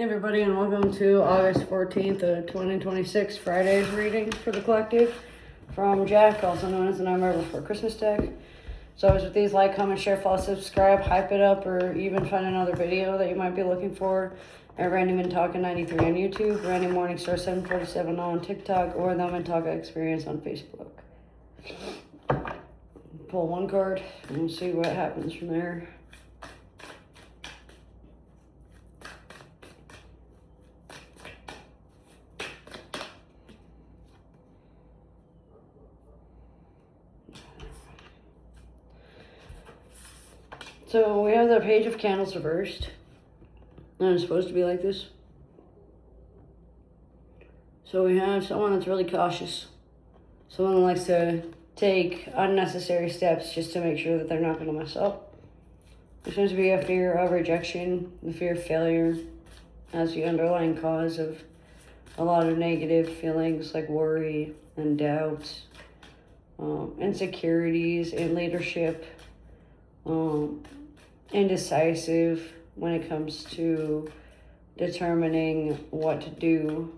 Hey everybody, and welcome to August 14th of 2026 Friday's reading for the collective from Jack, also known as the Nightmare Before Christmas deck. So as with these, like, comment, share, follow, subscribe, hype it up, or even find another video that you might be looking for at Randy Mintalka 93 on YouTube, Randy Morningstar 747 on TikTok, or the Mintalka Experience on Facebook. Pull one card and we'll see what happens from there. So we have the Page of Candles reversed, and it's supposed to be like this. So we have someone that's really cautious, someone that likes to take unnecessary steps just to make sure that they're not going to mess up. There seems to be a fear of rejection, the fear of failure as the underlying cause of a lot of negative feelings like worry and doubt, insecurities in leadership, indecisive when it comes to determining what to do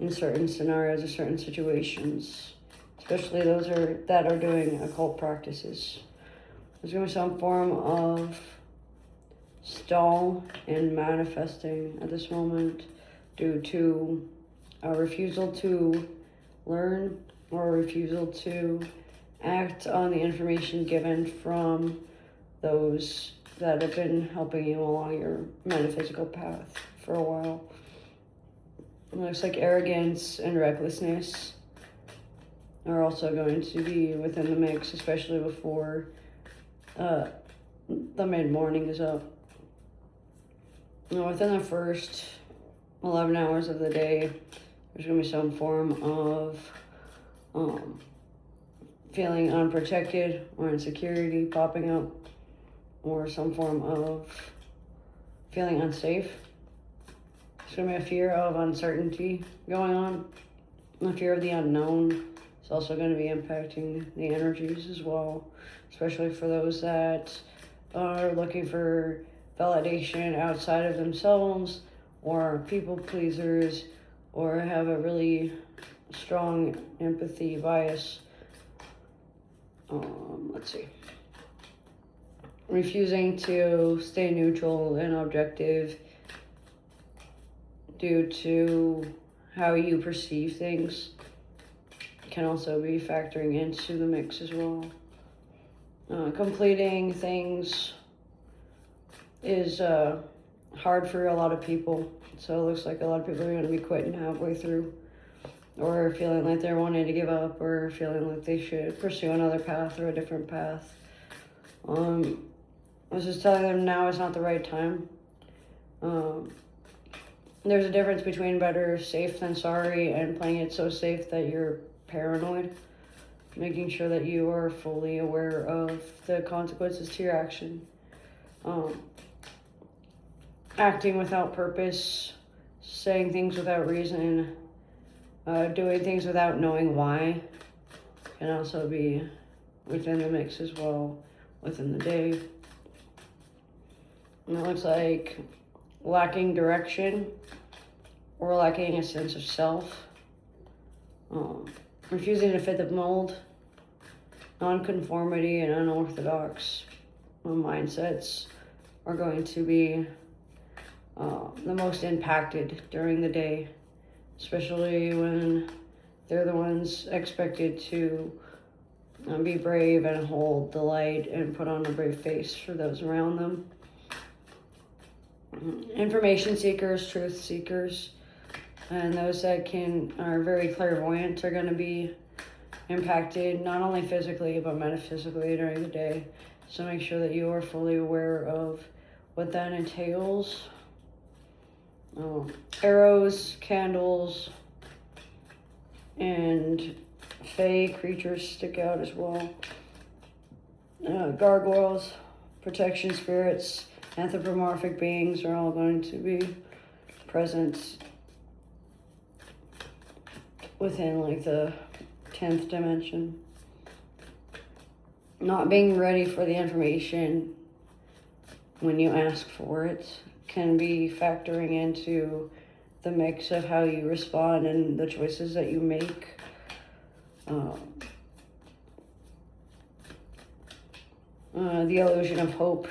in certain scenarios or certain situations, especially those that are doing occult practices. There's going to be some form of stall in manifesting at this moment due to a refusal to learn or a refusal to act on the information given from those that have been helping you along your metaphysical path for a while. It looks like arrogance and recklessness are also going to be within the mix, especially before the mid-morning is up. Now, within the first 11 hours of the day, there's going to be some form of feeling unprotected or insecurity popping up, or some form of feeling unsafe. There's going to be a fear of uncertainty going on. The fear of the unknown is also going to be impacting the energies as well, especially for those that are looking for validation outside of themselves, or people pleasers, or have a really strong empathy bias. Let's see. Refusing to stay neutral and objective due to how you perceive things can also be factoring into the mix as well. Completing things is hard for a lot of people, so it looks like a lot of people are going to be quitting halfway through, or feeling like they're wanting to give up, or feeling like they should pursue another path or a different path. I was just telling them now is not the right time. There's a difference between better safe than sorry and playing it so safe that you're paranoid. Making sure that you are fully aware of the consequences to your action. Acting without purpose, saying things without reason, doing things without knowing why can also be within the mix as well within the day. And it looks like lacking direction or lacking a sense of self, refusing to fit the mold, nonconformity and unorthodox mindsets are going to be the most impacted during the day, especially when they're the ones expected to be brave and hold the light and put on a brave face for those around them. Information seekers, truth seekers, and those that are very clairvoyant are going to be impacted not only physically but metaphysically during the day. So make sure that you are fully aware of what that entails. Arrows, candles, and fey creatures stick out as well. Gargoyles, protection spirits, anthropomorphic beings are all going to be present within like the 10th dimension. Not being ready for the information when you ask for it can be factoring into the mix of how you respond and the choices that you make. The illusion of hope,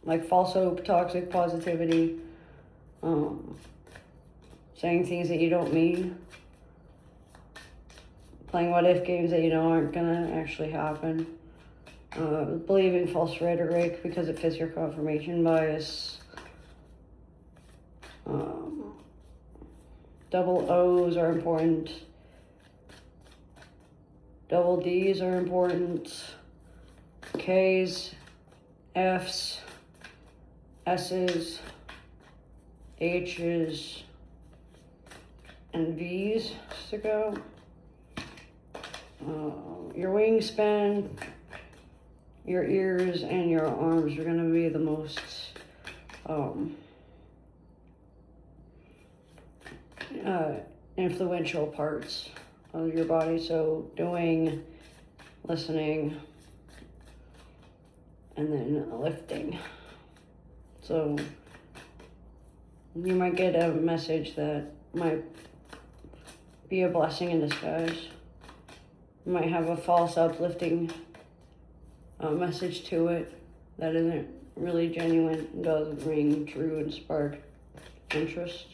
like false hope, toxic positivity, saying things that you don't mean, playing what if games that you know aren't gonna actually happen, believing false rhetoric because it fits your confirmation bias, double O's are important, double D's are important, K's, F's, S's, H's, and V's to go. Your wingspan, your ears, and your arms are going to be the most influential parts of your body. So doing, listening, and then lifting. So you might get a message that might be a blessing in disguise. You might have a false uplifting message to it that isn't really genuine, doesn't ring true and spark interest.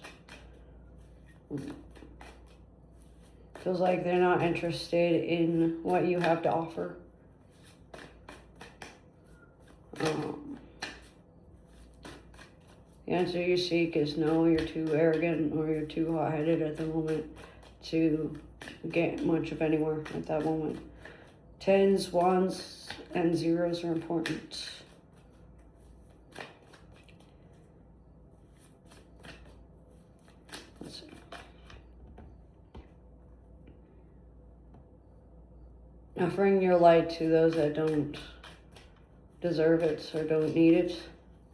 Feels like they're not interested in what you have to offer. The answer you seek is no, you're too arrogant or you're too hot-headed at the moment to get much of anywhere at that moment. 10s, 1s, and 0s are important. Let's see. Offering your light to those that don't deserve it or don't need it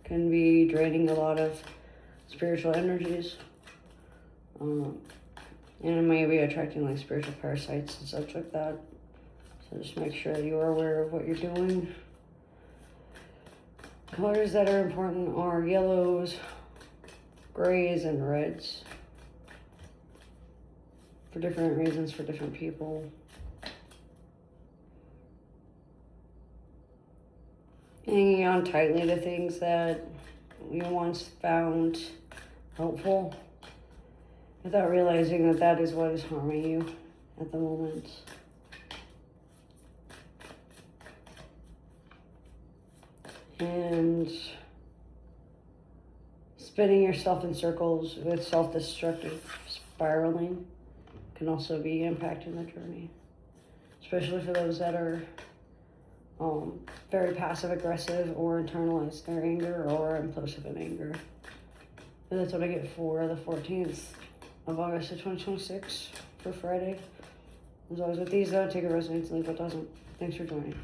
can be draining a lot of spiritual energies. And it may be attracting like spiritual parasites and such like that. So just make sure you are aware of what you're doing. Colors that are important are yellows, grays, and reds. For different reasons for different people. Hanging on tightly to things that you once found helpful without realizing that that is what is harming you at the moment. And spinning yourself in circles with self-destructive spiraling can also be impacting the journey, especially for those that are very passive-aggressive or internalize their anger or impulsive in anger. And that's what I get for the 14th of August of 2026 for Friday. As always with these though, take a resonates, leave what doesn't. Thanks for joining.